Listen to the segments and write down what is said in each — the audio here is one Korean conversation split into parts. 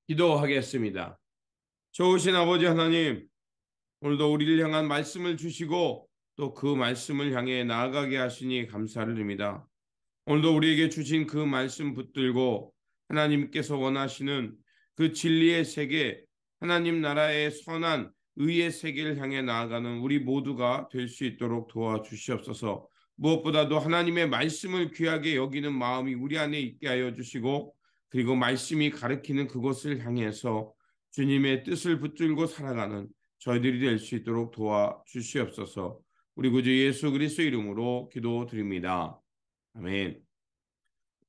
기도하겠습니다. 좋으신 아버지 하나님, 오늘도 우리를 향한 말씀을 주시고 또 그 말씀을 향해 나아가게 하시니 감사를 드립니다. 오늘도 우리에게 주신 그 말씀 붙들고 하나님께서 원하시는 그 진리의 세계, 하나님 나라의 선한 의의 세계를 향해 나아가는 우리 모두가 될 수 있도록 도와주시옵소서. 무엇보다도 하나님의 말씀을 귀하게 여기는 마음이 우리 안에 있게 하여 주시고, 그리고 말씀이 가리키는 그곳을 향해서 주님의 뜻을 붙들고 살아가는 저희들이 될 수 있도록 도와주시옵소서. 우리 구주 예수 그리스도 이름으로 기도드립니다. 아멘.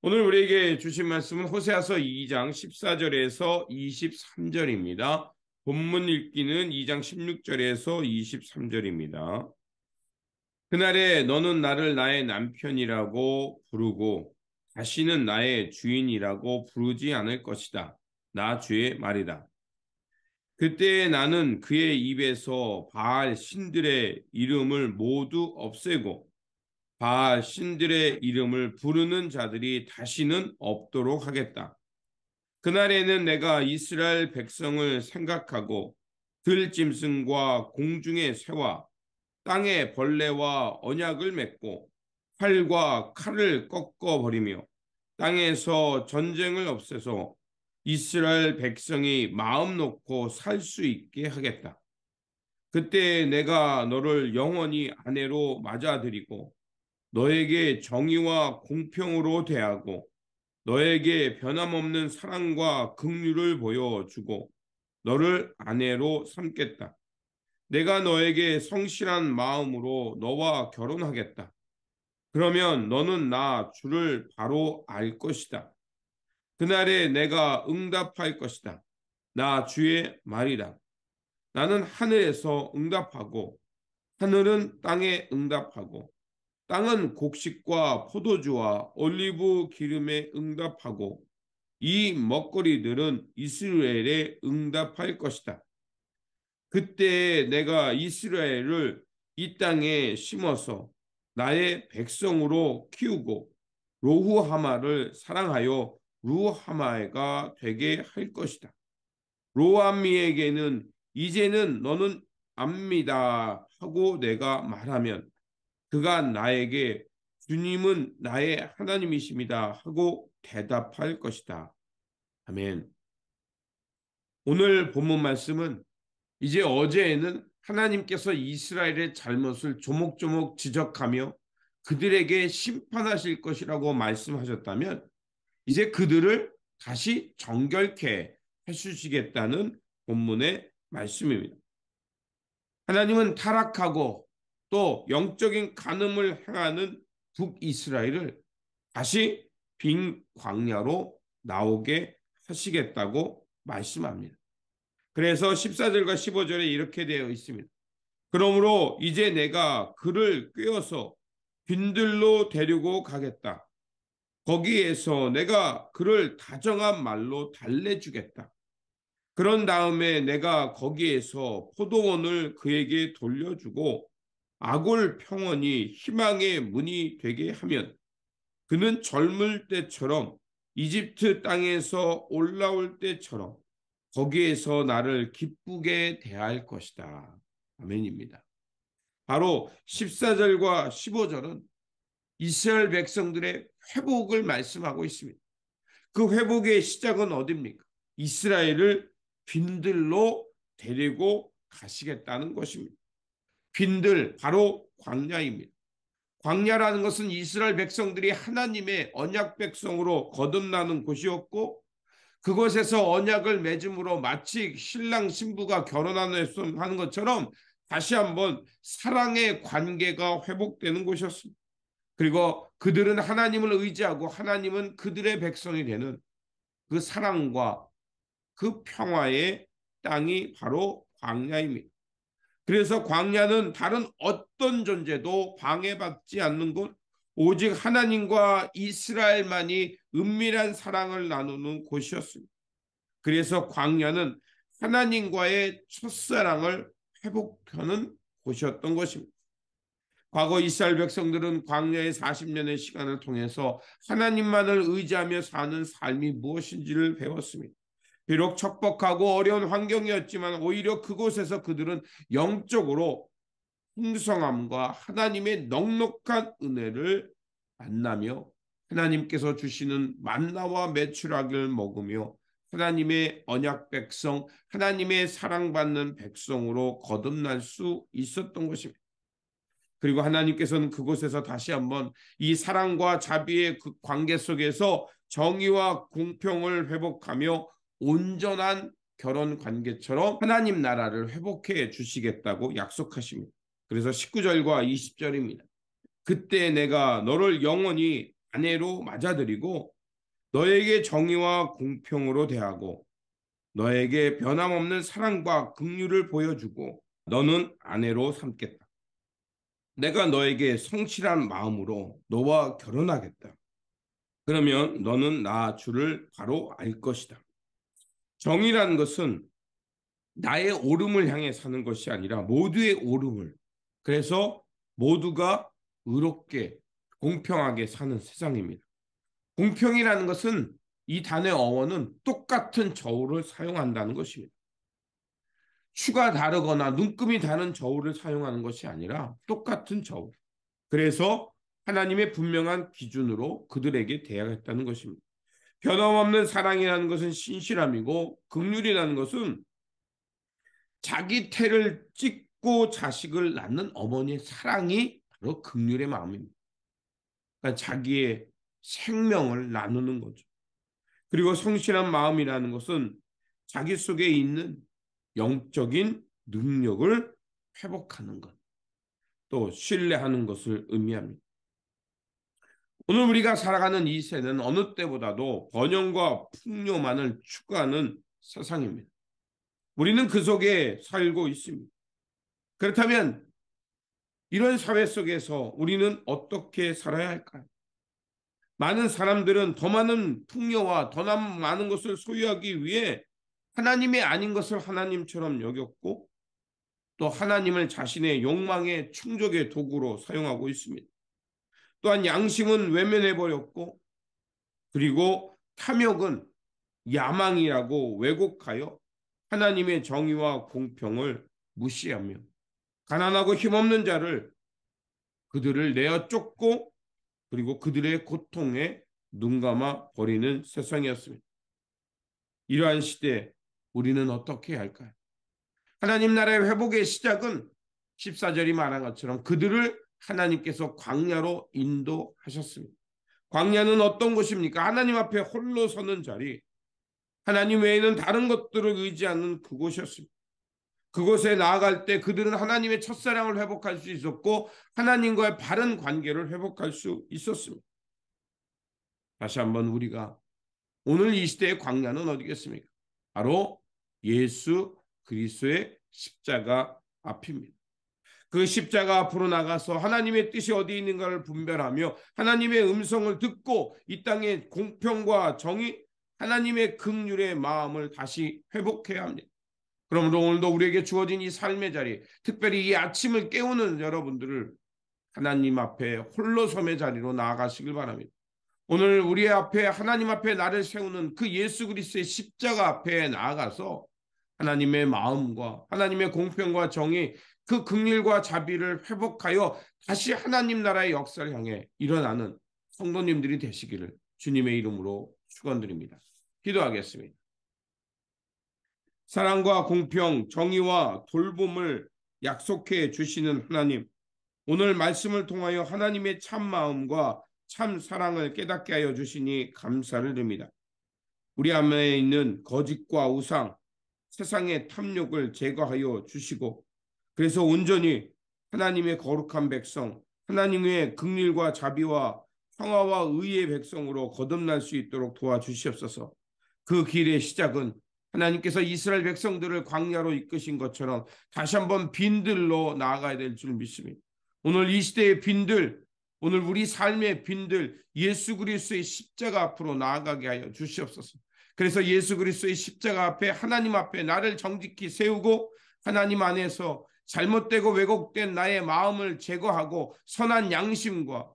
오늘 우리에게 주신 말씀은 호세아서 2장 14절에서 23절입니다. 본문 읽기는 2장 16절에서 23절입니다. 그날에 너는 나를 나의 남편이라고 부르고 다시는 나의 주인이라고 부르지 않을 것이다. 나 주의 말이다. 그때 나는 그의 입에서 바알 신들의 이름을 모두 없애고 바알 신들의 이름을 부르는 자들이 다시는 없도록 하겠다. 그날에는 내가 이스라엘 백성을 생각하고 들짐승과 공중의 새와 땅의 벌레와 언약을 맺고 활과 칼을 꺾어버리며 땅에서 전쟁을 없애서 이스라엘 백성이 마음 놓고 살 수 있게 하겠다. 그때 내가 너를 영원히 아내로 맞아들이고 너에게 정의와 공평으로 대하고 너에게 변함없는 사랑과 긍휼을 보여주고 너를 아내로 삼겠다. 내가 너에게 성실한 마음으로 너와 결혼하겠다. 그러면 너는 나 주를 바로 알 것이다. 그날에 내가 응답할 것이다. 나 주의 말이다. 나는 하늘에서 응답하고 하늘은 땅에 응답하고 땅은 곡식과 포도주와 올리브 기름에 응답하고 이 먹거리들은 이스라엘에 응답할 것이다. 그때 내가 이스라엘을 이 땅에 심어서 나의 백성으로 키우고 로후하마를 사랑하여 루하마가 되게 할 것이다. 로암미에게는 이제는 너는 압니다 하고 내가 말하면 그가 나에게 주님은 나의 하나님이십니다 하고 대답할 것이다. 아멘. 오늘 본문 말씀은 이제 어제에는 하나님께서 이스라엘의 잘못을 조목조목 지적하며 그들에게 심판하실 것이라고 말씀하셨다면 이제 그들을 다시 정결케 해주시겠다는 본문의 말씀입니다. 하나님은 타락하고 또 영적인 간음을 행하는 북이스라엘을 다시 빈 광야로 나오게 하시겠다고 말씀합니다. 그래서 14절과 15절에 이렇게 되어 있습니다. 그러므로 이제 내가 그를 꿰어서 빈들로 데리고 가겠다. 거기에서 내가 그를 다정한 말로 달래주겠다. 그런 다음에 내가 거기에서 포도원을 그에게 돌려주고 아골 평원이 희망의 문이 되게 하면 그는 젊을 때처럼 이집트 땅에서 올라올 때처럼 거기에서 나를 기쁘게 대할 것이다. 아멘입니다. 바로 14절과 15절은 이스라엘 백성들의 회복을 말씀하고 있습니다. 그 회복의 시작은 어디입니까? 이스라엘을 빈들로 데리고 가시겠다는 것입니다. 빈들, 바로 광야입니다. 광야라는 것은 이스라엘 백성들이 하나님의 언약 백성으로 거듭나는 곳이었고 그곳에서 언약을 맺음으로 마치 신랑 신부가 결혼하는 것처럼 다시 한번 사랑의 관계가 회복되는 곳이었습니다. 그리고 그들은 하나님을 의지하고 하나님은 그들의 백성이 되는 그 사랑과 그 평화의 땅이 바로 광야입니다. 그래서 광야는 다른 어떤 존재도 방해받지 않는 곳, 오직 하나님과 이스라엘만이 은밀한 사랑을 나누는 곳이었습니다. 그래서 광야는 하나님과의 첫사랑을 회복하는 곳이었던 것입니다. 과거 이스라엘 백성들은 광야의 40년의 시간을 통해서 하나님만을 의지하며 사는 삶이 무엇인지를 배웠습니다. 비록 척박하고 어려운 환경이었지만 오히려 그곳에서 그들은 영적으로 풍성함과 하나님의 넉넉한 은혜를 만나며 하나님께서 주시는 만나와 메추라기를 먹으며 하나님의 언약 백성, 하나님의 사랑받는 백성으로 거듭날 수 있었던 것입니다. 그리고 하나님께서는 그곳에서 다시 한번 이 사랑과 자비의 그 관계 속에서 정의와 공평을 회복하며 온전한 결혼 관계처럼 하나님 나라를 회복해 주시겠다고 약속하십니다. 그래서 19절과 20절입니다. 그때 내가 너를 영원히 아내로 맞아들이고 너에게 정의와 공평으로 대하고 너에게 변함없는 사랑과 긍휼을 보여주고 너는 아내로 삼겠다. 내가 너에게 성실한 마음으로 너와 결혼하겠다. 그러면 너는 나 주를 바로 알 것이다. 정의라는 것은 나의 옳음을 향해 사는 것이 아니라 모두의 옳음을, 그래서 모두가 의롭게 공평하게 사는 세상입니다. 공평이라는 것은 이 단어의 어원은 똑같은 저울을 사용한다는 것입니다. 추가 다르거나 눈금이 다른 저울을 사용하는 것이 아니라 똑같은 저울. 그래서 하나님의 분명한 기준으로 그들에게 대하겠다는 것입니다. 변함없는 사랑이라는 것은 신실함이고 긍휼이라는 것은 자기 태를 찢고 자식을 낳는 어머니의 사랑이 바로 긍휼의 마음입니다. 그러니까 자기의 생명을 나누는 거죠. 그리고 성실한 마음이라는 것은 자기 속에 있는 영적인 능력을 회복하는 것, 또 신뢰하는 것을 의미합니다. 오늘 우리가 살아가는 이 세대는 어느 때보다도 번영과 풍요만을 추구하는 세상입니다. 우리는 그 속에 살고 있습니다. 그렇다면 이런 사회 속에서 우리는 어떻게 살아야 할까요? 많은 사람들은 더 많은 풍요와 더 많은 것을 소유하기 위해 하나님이 아닌 것을 하나님처럼 여겼고 또 하나님을 자신의 욕망의 충족의 도구로 사용하고 있습니다. 또한 양심은 외면해버렸고 그리고 탐욕은 야망이라고 왜곡하여 하나님의 정의와 공평을 무시하며 가난하고 힘없는 자를 그들을 내어 쫓고 그리고 그들의 고통에 눈감아 버리는 세상이었습니다. 이러한 시대에 우리는 어떻게 해야 할까요? 하나님 나라의 회복의 시작은 14절이 말한 것처럼 그들을 하나님께서 광야로 인도하셨습니다. 광야는 어떤 곳입니까? 하나님 앞에 홀로 서는 자리, 하나님 외에는 다른 것들을 의지하는 그곳이었습니다. 그곳에 나아갈 때 그들은 하나님의 첫사랑을 회복할 수 있었고 하나님과의 바른 관계를 회복할 수 있었습니다. 다시 한번 우리가 오늘 이 시대의 광야는 어디겠습니까? 바로 예수 그리스도의 십자가 앞입니다. 그 십자가 앞으로 나가서 하나님의 뜻이 어디 있는가를 분별하며 하나님의 음성을 듣고 이 땅의 공평과 정의, 하나님의 긍휼의 마음을 다시 회복해야 합니다. 그러므로 오늘도 우리에게 주어진 이 삶의 자리, 특별히 이 아침을 깨우는 여러분들을 하나님 앞에 홀로섬의 자리로 나아가시길 바랍니다. 오늘 우리 앞에 하나님 앞에 나를 세우는 그 예수 그리스도의 십자가 앞에 나아가서 하나님의 마음과 하나님의 공평과 정의, 그 긍휼과 자비를 회복하여 다시 하나님 나라의 역사를 향해 일어나는 성도님들이 되시기를 주님의 이름으로 축원드립니다. 기도하겠습니다. 사랑과 공평, 정의와 돌봄을 약속해 주시는 하나님, 오늘 말씀을 통하여 하나님의 참 마음과 참 사랑을 깨닫게 하여 주시니 감사를 드립니다. 우리 안에 있는 거짓과 우상, 세상의 탐욕을 제거하여 주시고 그래서 온전히 하나님의 거룩한 백성, 하나님의 긍휼과 자비와 평화와 의의 백성으로 거듭날 수 있도록 도와주시옵소서. 그 길의 시작은 하나님께서 이스라엘 백성들을 광야로 이끄신 것처럼 다시 한번 빈들로 나아가야 될 줄 믿습니다. 오늘 이 시대의 빈들, 오늘 우리 삶의 빈들, 예수 그리스도의 십자가 앞으로 나아가게 하여 주시옵소서. 그래서 예수 그리스도의 십자가 앞에 하나님 앞에 나를 정직히 세우고 하나님 안에서 잘못되고 왜곡된 나의 마음을 제거하고 선한 양심과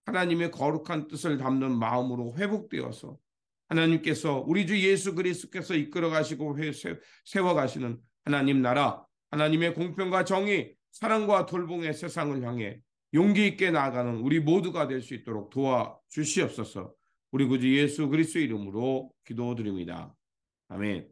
하나님의 거룩한 뜻을 담는 마음으로 회복되어서 하나님께서 우리 주 예수 그리스도께서 이끌어 가시고 세워 가시는 하나님 나라, 하나님의 공평과 정의, 사랑과 돌봄의 세상을 향해 용기 있게 나아가는 우리 모두가 될 수 있도록 도와주시옵소서. 우리 구주 예수 그리스도 이름으로 기도드립니다. 아멘.